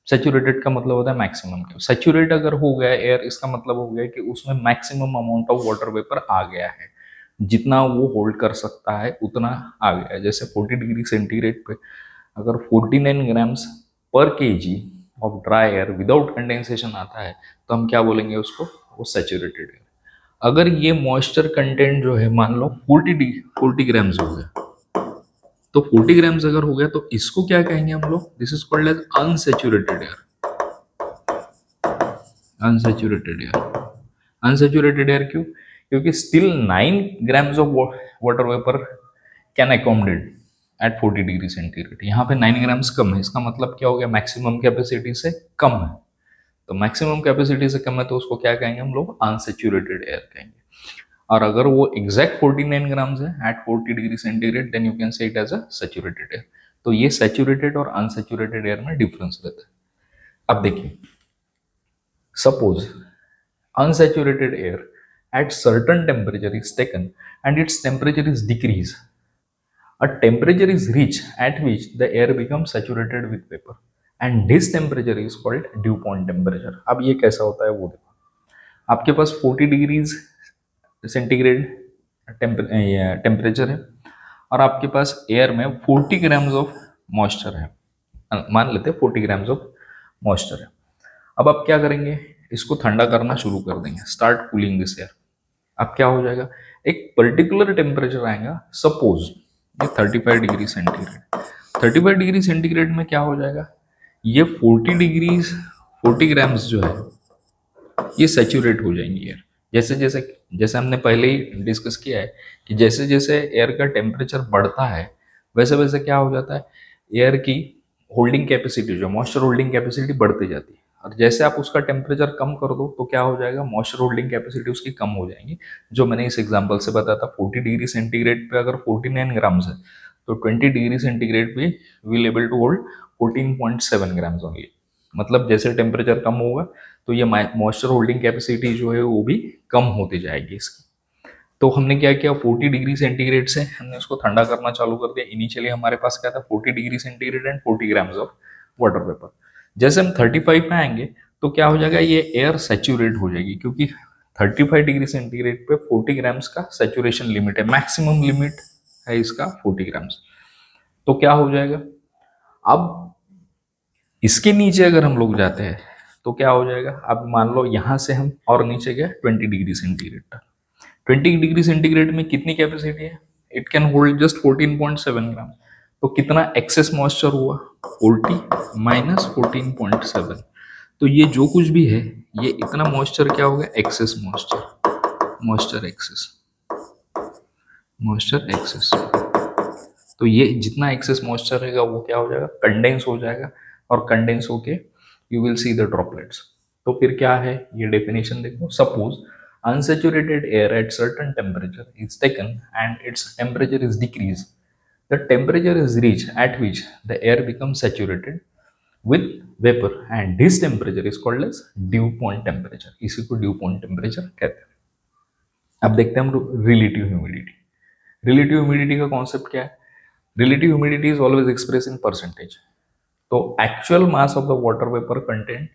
सैचुरेटेड का मतलब होता है मैक्सिमम. सैचुरेट अगर हो गया एयर, इसका मतलब हो गया कि उसमें maximum amount of water vapour आ गया है. जितना वो होल्ड कर सकता है उतना आ गया है. जैसे 40 डिग्री सेंटीग्रेड पे अगर 49 ग्राम्स पर KG of dry air without condensation आता है तो हम क्या बोलेंगे उसको? वो सैचुरेटेड एयर. अगर ये मॉइस्चर कंटेंट जो है मान लो 40 ग्राम्स हो गया, तो 40 ग्राम्स अगर हो गया तो इसको क्या कहेंगे हम लोग? This is called as unsaturated air. Unsaturated air. Unsaturated air क्यों? क्योंकि still 9 grams of water vapour can accommodate at 40 degree centigrade. यहाँ पे 9 ग्राम्स कम है, इसका मतलब क्या हो गया? मैक्सिमम कैपेसिटी से कम है। तो मैक्सिमम कैपेसिटी से कम है तो उसको क्या कहेंगे हम लोग? अनसेचुरेटेड एयर कहेंगे। और अगर वो एग्जैक्ट 49 ग्राम्स है at 40 degree centigrade, then you can say it as a saturated air. तो ये सैचुरेटेड और अनसैचुरेटेड एयर में डिफरेंस रहता है। अब देखिए, suppose unsaturated air at certain temperature is taken and its temperature is decreased. A temperature is reached at which the air becomes saturated with vapor and this temperature is called dew point temperature. अब ये कैसा होता है वो देखो। आपके पास 40 डिग्रीज सेंटीग्रेड टेम्परेचर है और आपके पास एयर में 40 ग्राम्स ऑफ मॉइस्चर है। मान लेते हैं 40 ग्राम्स ऑफ मॉइस्चर है। अब आप क्या करेंगे? इसको ठंडा करना शुरू कर देंगे, स्टार्ट कूलिंग दिस एयर। अब क्या हो जाएगा? एक पर्टिकुलर टेम्परेचर आएगा, सपोज ये 35 डिग्री सेंटीग्रेड। 35 डिग्री सेंटीग्रेड में क्या हो जाएगा? ये 40 डिग्रीज 40 ग्राम्स जो है ये सेचुरेट हो जाएंगी एयर। जैसे जैसे जैसे हमने पहले ही डिस्कस किया है कि जैसे जैसे एयर का टेम्परेचर बढ़ता है वैसे वैसे क्या हो जाता है? एयर की होल्डिंग कैपेसिटी, जो मॉइस्चर होल्डिंग कैपेसिटी बढ़ती जाती है। और जैसे आप उसका टेम्परेचर कम कर दो तो क्या हो जाएगा? मॉइस्चर होल्डिंग कैपेसिटी उसकी कम हो जाएगी। जो मैंने इस एग्जांपल से बताया था, 40 डिग्री सेंटीग्रेड पे अगर 49 ग्राम्स है तो 20 डिग्री सेंटीग्रेड पे will able to hold 14.7 grams only. मतलब जैसे टेम्परेचर कम होगा तो ये मॉइस्चर होल्डिंग कैपेसिटी जो है वो भी कम होती जाएगी इसकी। तो हमने क्या किया? 40 डिग्री सेंटीग्रेड से हमने उसको ठंडा करना चालू कर दिया। इनिशियली हमारे पास क्या था? 40 degree centigrade and 40 grams of water vapour. जैसे हम 35 पे आएंगे तो क्या हो जाएगा? ये एयर सेचुरेट हो जाएगी, क्योंकि 35 डिग्री सेंटीग्रेड पे 40 ग्राम्स का सेचुरेशन लिमिट है, मैक्सिमम लिमिट है इसका 40 ग्राम्स। तो क्या हो जाएगा? अब इसके नीचे अगर हम लोग जाते हैं तो क्या हो जाएगा? अब मान लो यहां से हम और नीचे गए 20 डिग्री सेंटीग्रेड तक। 20 डिग्री सेंटीग्रेड में कितनी कैपेसिटी है? इट कैन होल्ड जस्ट 14.7 ग्राम। तो कितना एक्सेस मॉइस्चर हुआ? 40 माइनस 14.7। तो ये जो कुछ भी है ये इतना मॉइस्चर क्या हो गया? Excess moisture, moisture excess, moisture excess. तो ये जितना एक्सेस मॉइस्चर रहेगा वो क्या हो जाएगा? कंडेंस हो जाएगा और कंडेंस होके you will see the droplets. तो फिर क्या है ये डेफिनेशन देखो। Suppose unsaturated air at certain temperature is taken and its temperature is decreased. The temperature is reached at which the air becomes saturated with vapor and this temperature is called as dew point temperature. इसी को dew point temperature कहते हैं। अब देखते हैं हम रिलेटिव ह्यूमिडिटी। रिलेटिव ह्यूमिडिटी का कॉन्सेप्ट क्या है? Relative humidity is always express in percentage. तो actual mass of the water vapour content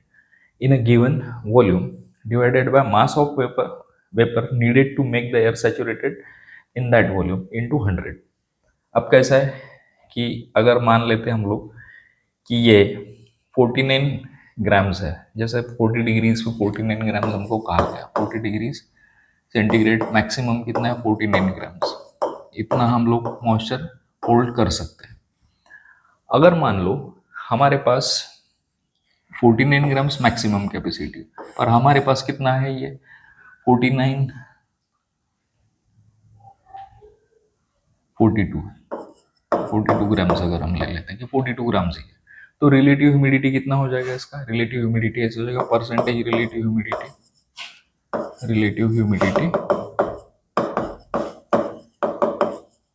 in a given volume divided by mass of vapor needed to make the air saturated in that volume into 100। अब कैसा है कि अगर मान लेते हैं हम लोग कि ये 49 ग्राम्स है, जैसे 40 डिग्रीज पे 49 ग्राम्स हमको कहा गया, 40 डिग्रीज सेंटीग्रेड मैक्सिमम कितना है? 49 ग्राम्स। इतना हम लोग मॉइस्चर होल्ड कर सकते हैं। अगर मान लो हमारे पास 49 ग्राम्स मैक्सिमम कैपेसिटी और हमारे पास कितना है? ये 49 42 ग्राम्स अगर हम ले लेते हैं कि 42 ग्राम्स ही है तो रिलेटिव ह्यूमिडिटी कितना हो जाएगा इसका? रिलेटिव ह्यूमिडिटी ऐसे हो जाएगा percentage relative humidity, relative humidity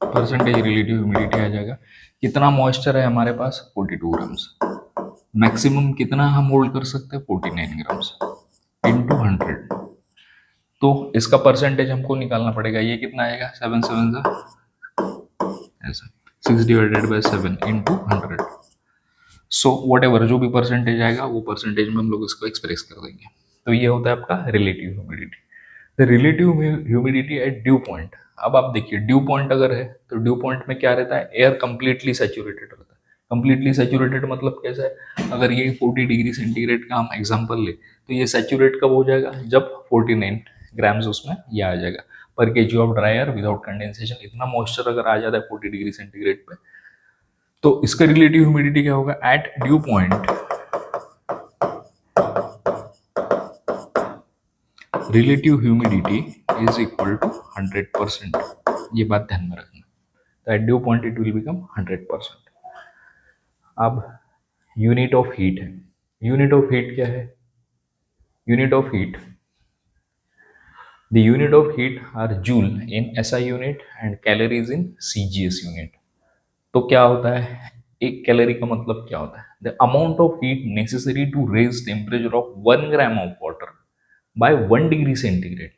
percentage relative humidity आ जाएगा। कितना मॉइस्चर है हमारे पास? 42 ग्राम्स। मैक्सिमम कितना हम होल्ड कर सकते हैं? 49 ग्राम्स इंटू 100। तो इसका परसेंटेज हमको निकालना पड़ेगा। ये कितना आएगा? 7 7 ऐसा 6 divided by 7 into 100। So what ever जो भी परसेंटेज आएगा वो परसेंटेज में हम लोग इसको एक्सप्रेस कर देंगे। तो ये होता है आपका relative humidity. The relative humidity at dew point. अब आप देखिए ड्यू पॉइंट अगर है तो ड्यू पॉइंट में क्या रहता है? एयर कंप्लीटली सेचुरेटेड रहता है। कंप्लीटली सेचुरेटेड मतलब कैसा है? अगर ये 40 डिग्री सेंटीग्रेड का हम एग्जांपल ले तो ये सेचुरेट कब हो जाएगा? जब 49 ग्राम्स उसमें ये आ जाएगा पर KG of dry air without condensation. इतना मॉइस्चर अगर आ जाता है 40 डिग्री सेंटीग्रेड पे तो इसका रिलेटिव ह्यूमिडिटी क्या होगा? At dew point relative humidity is equal to 100%। ये बात ध्यान में रखना। तो at dew point it will become 100%। अब यूनिट ऑफ हीट है। यूनिट ऑफ हीट क्या है? Unit of heat, the unit of heat are joule in SI unit and calories in CGS unit। तो क्या होता है? एक कैलोरी का मतलब क्या होता है? The amount of heat necessary to raise temperature of 1 gram of water by 1 degree centigrade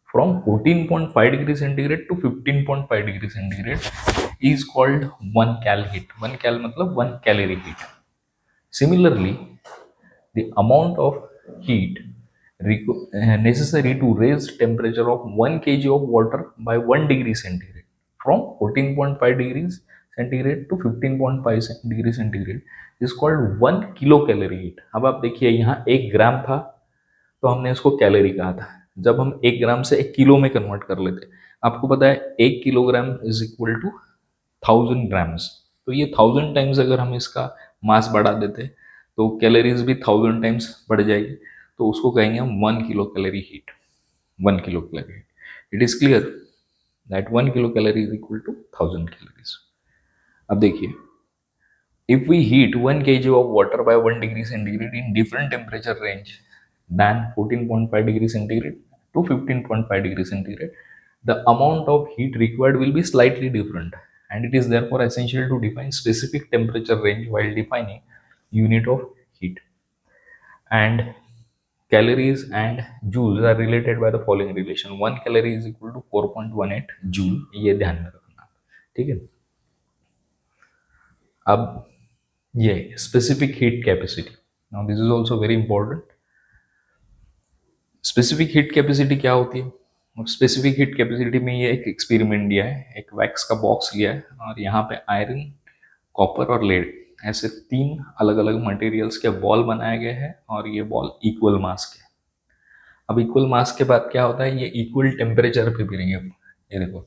from 14.5 degree centigrade to 15.5 degree centigrade is called 1 cal heat। 1 cal मतलब 1 calorie heat। Similarly, the amount of heat necessary to raise temperature of 1 kg of water by 1 degree centigrade from 14.5 degrees centigrade to 15.5 degree centigrade is called 1 kilocalorie heat। अब आप देखिए यहाँ 1 ग्राम था तो हमने इसको कैलोरी कहा था। जब हम 1 ग्राम से 1 किलो में कन्वर्ट कर लेते, आपको पता है 1 kilogram is equal to 1000 grams. तो ये 1000 टाइम्स अगर हम इसका मास बढ़ा देते तो कैलोरीज भी 1000 टाइम्स बढ़ जाएगी। तो उसको कहेंगे हम 1 kilo calorie heat. 1 kilo calorie heat. It is clear that 1 kilo calorie is equal to 1000 calories. अब देखिए, if we heat 1 kg of water by 1 degree centigrade in different temperature range than 14.5 degree centigrade to 15.5 degree centigrade, the amount of heat required will be slightly different, and it is therefore essential to define specific temperature range while defining unit of heat। And calories and joules are related by the following relation। 1 calorie is equal to 4.18 joule। ये ध्यान में रखना, ठीक है। अब ये specific heat capacity, now this is also very important. Specific heat capacity क्या होती है? स्पेसिफिक हीट कैपेसिटी में ये एक एक्सपेरिमेंट दिया है। एक वैक्स का बॉक्स लिया है और यहाँ पे आयरन, कॉपर और लेड ऐसे 3 अलग अलग मटेरियल्स के बॉल बनाए गए हैं और ये बॉल इक्वल मास के। अब इक्वल मास के बाद क्या होता है? ये इक्वल टेम्परेचर पे भी रहेंगे। ये देखो,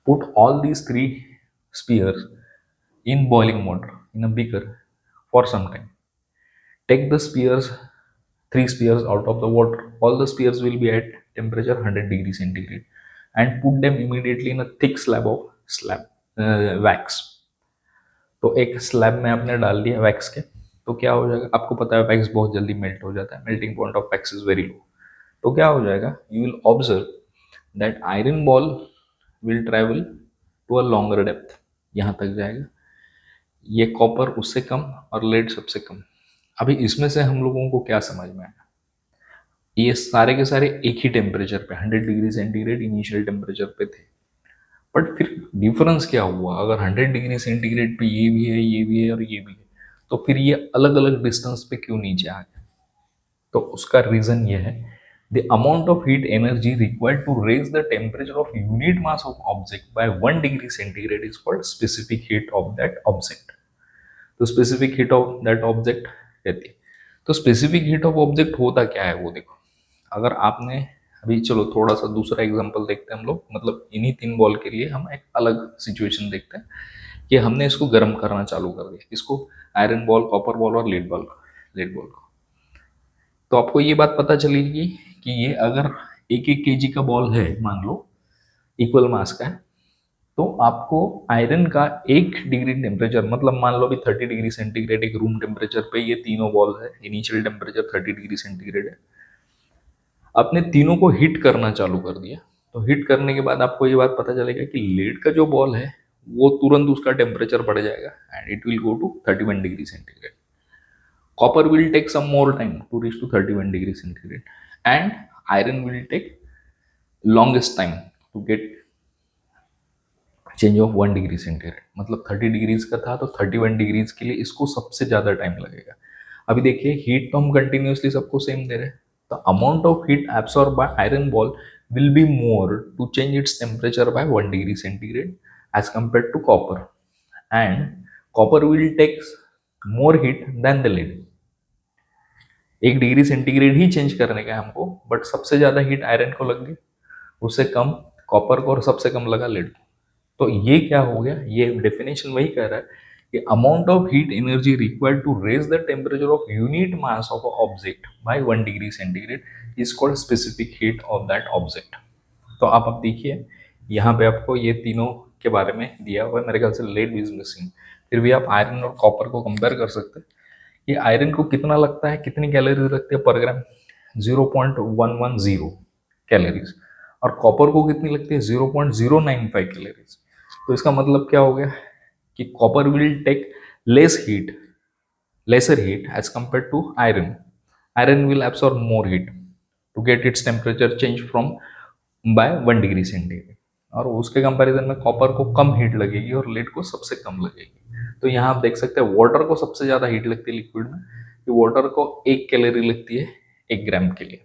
put all these 3 spheres in boiling water in a beaker for some time। Take the spears, 3 spears out of the water। All the spears will be at temperature 100 degree centigrade and put them immediately in a thick slab of wax। तो एक स्लैब में आपने डाल दिया वैक्स के, तो क्या हो जाएगा? आपको पता है वैक्स बहुत जल्दी मेल्ट हो जाता है। Melting point of wax is very low. तो क्या हो जाएगा? You will observe that iron ball will travel to a longer depth, यहाँ तक जाएगा। ये कॉपर उससे कम और लेड सबसे कम। अभी इसमें से हम लोगों को क्या समझ में आया? ये सारे के सारे एक ही टेम्परेचर पे 100 डिग्री सेंटीग्रेड इनिशियल टेम्परेचर पे थे, बट फिर डिफरेंस क्या हुआ? अगर 100 डिग्री सेंटीग्रेड पे ये भी है, ये भी है और ये भी है, तो फिर ये अलग अलग डिस्टेंस पे क्यों नीचे आ गया? तो उसका रीजन ये है, the amount of heat energy required to raise the temperature of unit mass of object by 1 degree centigrade is called specific heat of that object. तो specific heat of that object रहती है। तो स्पेसिफिक हीट ऑफ ऑब्जेक्ट होता क्या है वो देखो। अगर आपने अभी, चलो थोड़ा सा दूसरा एग्जांपल देखते हैं हम लोग, मतलब इन्हीं 3 बॉल के लिए हम एक अलग सिचुएशन देखते हैं कि हमने इसको गर्म करना चालू कर दिया, इसको आयरन बॉल, कॉपर बॉल और लेड बॉल को। तो आपको ये बात पता चलेगी कि ये अगर 1-1 kg का बॉल है, मान लो इक्वल मास का है, तो आपको आयरन का 1 डिग्री टेम्परेचर, मतलब मान लो अभी 30 डिग्री सेंटीग्रेड एक रूम टेम्परेचर पे ये तीनों बॉल है, इनिशियल टेम्परेचर 30 डिग्री सेंटीग्रेड है। आपने तीनों को हिट करना चालू कर दिया, तो हिट करने के बाद आपको ये बात पता चलेगा कि लेड का जो बॉल है वो तुरंत उसका टेम्परेचर बढ़ जाएगा and it will go to 31 degree centigrade. Copper will take some more time to reach to 31 degree centigrade and iron will take longest time to get change of 1 degree centigrade. मतलब 30 डिग्रीज का था तो 31 डिग्रीज के लिए इसको सबसे ज़्यादा टाइम लगेगा। अभी देखिए, हीट तो हम कंटिन्यूसली सबको सेम दे रहे हैं, तो amount of heat absorb by iron ball will be more to change its temperature by 1 degree centigrade as compared to copper, and copper will take more heat than the lead। 1 degree centigrade he change करने का है हमको, बट सबसे ज़्यादा हीट आयरन को लग गई, उससे कम कॉपर को और सबसे कम लगा लेड को। तो ये क्या हो गया? ये डेफिनेशन वही कह रहा है कि amount of heat energy required to raise the temperature of unit mass of a object by 1 degree centigrade is called specific heat of that object. तो आप अब देखिए यहाँ पे आपको ये तीनों के बारे में दिया हुआ है, मेरे ख्याल से लेड इज मिसिंग। फिर भी आप आयरन और कॉपर को कंपेयर कर सकते हैं कि आयरन को कितना लगता है, कितनी कैलोरीज लगती है पर ग्राम, 0.110 कैलोरीज, और कॉपर को कितनी लगती है 0.095 कैलोरीज। तो इसका मतलब क्या हो गया कि copper will take less heat, lesser heat as compared to iron. Iron will absorb more heat to get its temperature change from by 1 degree centigrade, और उसके कंपैरिजन में कॉपर को कम हीट लगेगी और लेड को सबसे कम लगेगी। तो यहाँ आप देख सकते हैं वाटर को सबसे ज़्यादा हीट लगती है लिक्विड में, कि वाटर को 1 कैलोरी लगती है 1 ग्राम के लिए,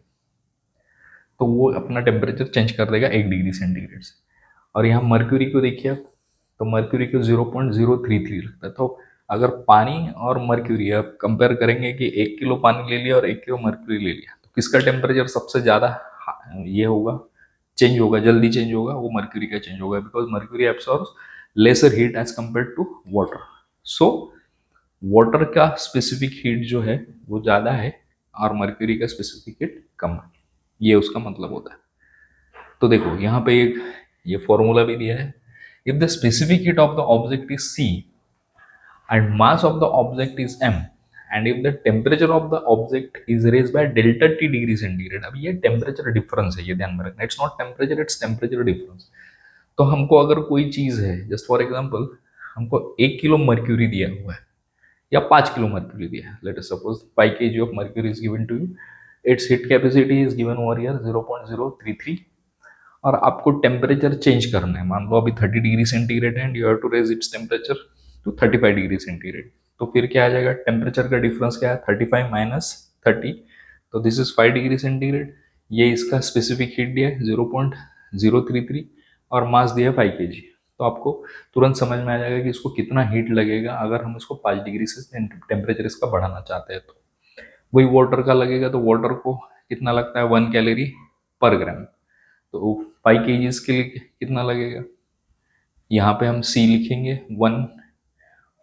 तो वो अपना टेम्परेचर चेंज कर देगा 1 डिग्री सेंटीग्रेड से। और यहाँ मर्क्यूरी को देखिए आप, तो मर्क्यूरी को 0.033 लगता है। तो अगर पानी और मर्क्यूरी आप कंपेयर करेंगे कि 1 किलो पानी ले लिया और 1 किलो मर्क्यूरी ले लिया, तो किसका टेम्परेचर सबसे ज़्यादा ये होगा, चेंज होगा, जल्दी चेंज होगा, वो मर्क्यूरी का चेंज होगा, because mercury absorbs lesser heat as compare to water. So water का स्पेसिफिक हीट जो है वो ज़्यादा है और मर्क्यूरी का स्पेसिफिक हीट कम है, ये उसका मतलब होता है। तो देखो यहाँ पे एक ये फॉर्मूला भी दिया है, if the specific heat of the object is C and mass of the object is m and if the temperature of the object is raised by delta t degree centigrade. अब ये टेम्परेचर डिफरेंस है, ये ध्यान में रखना, it's not temperature, its temperature difference. तो हमको अगर कोई चीज है, जस्ट फॉर एग्जांपल हमको 1 किलो मर्क्यूरी दिया हुआ है या 5 किलो मर्क्यूरी दिया है, let us suppose 5 kg of mercury is given to you, its heat capacity is given over here 0.033, और आपको टेम्परेचर चेंज करना है, मान लो अभी 30 डिग्री सेंटीग्रेड है and you have to raise its temperature to 35 degree centigrade. तो फिर क्या आ जाएगा, टेम्परेचर का डिफरेंस क्या है, 35 - 30, तो दिस इज 5 डिग्री सेंटीग्रेड। ये इसका स्पेसिफिक हीट दिया है 0.033 और मास दिया है 5 kg। तो आपको तुरंत समझ में आ जाएगा कि इसको कितना हीट लगेगा अगर हम इसको 5 डिग्री से टेम्परेचर इसका बढ़ाना चाहते हैं। तो वही वाटर का लगेगा, तो वाटर को कितना लगता है 1 कैलोरी पर ग्राम, तो 5 kg के लिए कितना लगेगा, यहाँ पे हम सी लिखेंगे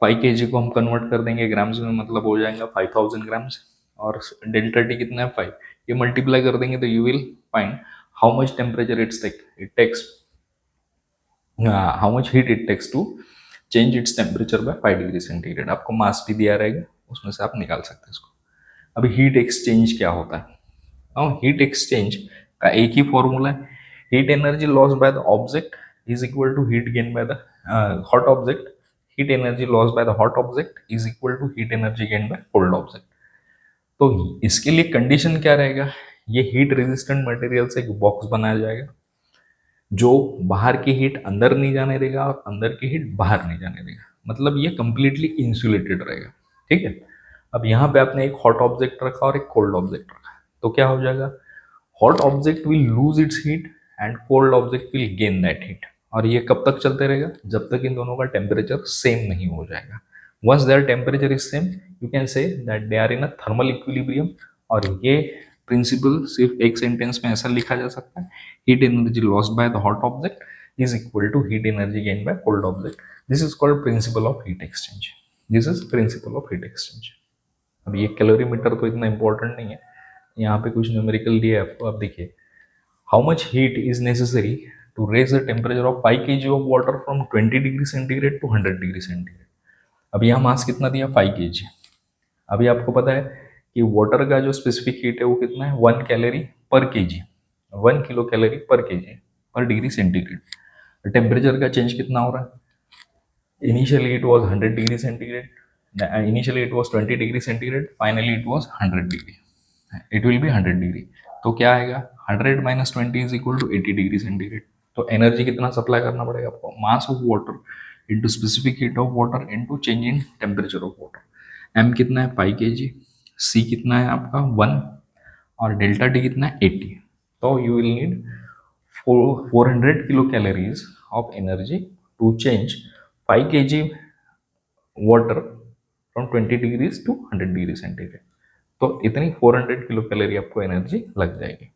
5 kg को हम कन्वर्ट कर देंगे ग्राम्स में, मतलब हो जाएगा 5000 ग्राम्स, और डेल्टा टी कितना है 5, ये मल्टीप्लाई कर देंगे तो you will find how much temperature it takes how much heat it takes to change its temperature by 5 degree centigrade. आपको मास भी दिया रहेगा, उसमें से आप निकाल सकते हैं इसको। अभी हीट एक्सचेंज क्या होता है, हीट एक्सचेंज का एक ही फॉर्मूला है, heat energy loss by the object is equal to heat gain by the hot object, heat energy loss by the hot object is equal to heat energy gain by cold object. तो इसके लिए कंडीशन क्या रहेगा, ये हीट रेजिस्टेंट मटेरियल से एक बॉक्स बनाया जाएगा जो बाहर की हीट अंदर नहीं जाने देगा और अंदर की हीट बाहर नहीं जाने देगा, मतलब ये कंप्लीटली इंसुलेटेड रहेगा। ठीक है, अब यहाँ पे आपने एक हॉट ऑब्जेक्ट रखा और एक कोल्ड ऑब्जेक्ट रखा, तो क्या हो जाएगा, hot object will lose its heat and cold object will gain that heat. और ये कब तक चलते रहेगा, जब तक इन दोनों का टेम्परेचर सेम नहीं हो जाएगा। Once their temperature is same you can say that they are in a thermal equilibrium. और ये प्रिंसिपल सिर्फ एक सेंटेंस में ऐसा लिखा जा सकता है, heat energy lost by the hot object is equal to heat energy gain by cold object. This is called principle of heat exchange, this is principle of heat exchange. अब ये कैलोरीमीटर तो इतना इंपॉर्टेंट नहीं है, यहाँ पे कुछ न्यूमेरिकल दिया है आपको, आप देखिए how much heat is necessary to raise the temperature of 5 kg of water from 20 degree centigrade to 100 degree centigrade. अब यहाँ मास कितना दिया 5 kg। अभी आपको पता है कि वाटर का जो स्पेसिफिक हीट है वो कितना है 1 calorie per KG, 1 kilo calorie per KG per degree centigrade. Temperature का चेंज कितना हो रहा है, initially it was 100 degree centigrade, initially it was 20 degree centigrade, finally it was 100 degree, it will be 100 degree. तो क्या आएगा 100 - 20 is equal to 80 degree centigrade. तो एनर्जी कितना सप्लाई करना पड़ेगा आपको, mass of water into specific heat of water into change in temperature of water. M कितना है 5 kg, सी कितना है आपका 1, और डेल्टा टी कितना है 80। तो you will need 400 kilo calories of energy to change 5 kg water from 20 degrees to 100 degree centigrade. तो इतनी 400 किलो कैलोरी आपको एनर्जी लग जाएगी।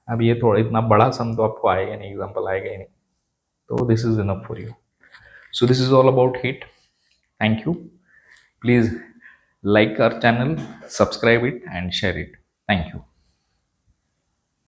अब ये थोड़ा इतना बड़ा सम तो आपको आएगा नहीं, एग्जाम्पल आएगा ही नहीं, तो this is enough for you. So this is all about heat. Thank you. Please like our channel, subscribe it, and share it. Thank you.